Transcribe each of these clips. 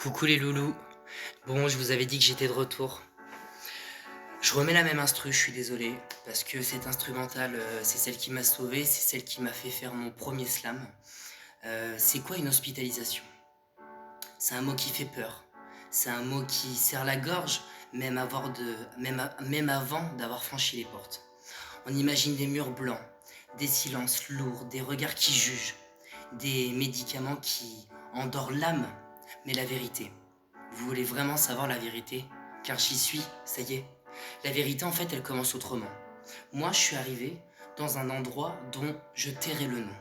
Coucou les loulous. Bon, je vous avais dit que j'étais de retour. Je remets la même instru, je suis désolé, parce que cette instrumentale, c'est celle qui m'a sauvé, c'est celle qui m'a fait faire mon premier slam. C'est quoi une hospitalisation? C'est un mot qui fait peur. C'est un mot qui serre la gorge, même avant d'avoir franchi les portes. On imagine des murs blancs, des silences lourds, des regards qui jugent, des médicaments qui endorment l'âme. Mais la vérité, vous voulez vraiment savoir la vérité? Car j'y suis, ça y est. La vérité, en fait, elle commence autrement. Moi, je suis arrivé dans un endroit dont je tairai le nom.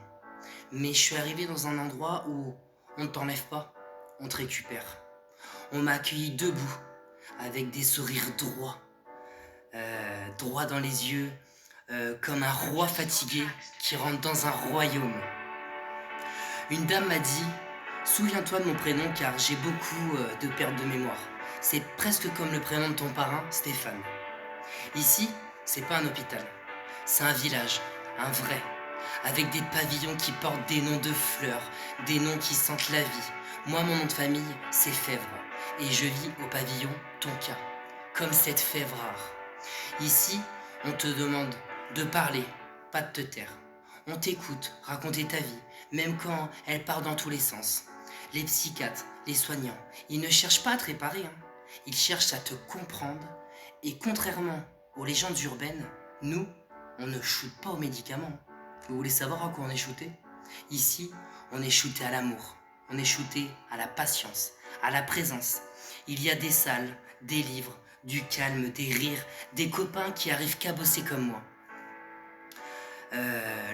Mais je suis arrivé dans un endroit où on ne t'enlève pas, on te récupère. On m'a accueilli debout, avec des sourires droits, droits dans les yeux, comme un roi fatigué qui rentre dans un royaume. Une dame m'a dit: souviens-toi de mon prénom car j'ai beaucoup de pertes de mémoire. C'est presque comme le prénom de ton parrain, Stéphane. Ici, c'est pas un hôpital, c'est un village, un vrai, avec des pavillons qui portent des noms de fleurs, des noms qui sentent la vie. Moi, mon nom de famille, c'est Fèvre, et je vis au pavillon Tonka, comme cette fève rare. Ici, on te demande de parler, pas de te taire. On t'écoute raconter ta vie, même quand elle part dans tous les sens. Les psychiatres, les soignants, ils ne cherchent pas à te réparer, hein. Ils cherchent à te comprendre. Et contrairement aux légendes urbaines, nous, on ne shoote pas aux médicaments. Vous voulez savoir à quoi on est shooté? Ici, on est shooté à l'amour. On est shooté à la patience, à la présence. Il y a des salles, des livres, du calme, des rires, des copains qui arrivent qu'à bosser comme moi.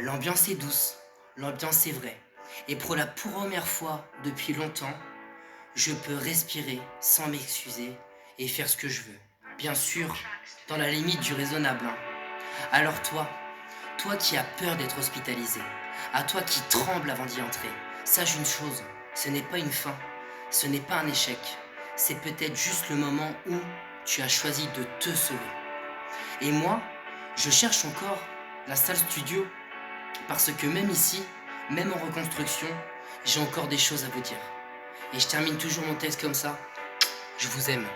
L'ambiance est douce, l'ambiance est vraie. Et pour la première fois depuis longtemps, je peux respirer sans m'excuser et faire ce que je veux. Bien sûr, dans la limite du raisonnable, hein. Alors toi qui as peur d'être hospitalisé, à toi qui tremble avant d'y entrer, sache une chose, ce n'est pas une fin, ce n'est pas un échec, c'est peut-être juste le moment où tu as choisi de te sauver. Et moi, je cherche encore la salle studio, parce que même ici, même en reconstruction, j'ai encore des choses à vous dire. Et je termine toujours mon texte comme ça. Je vous aime.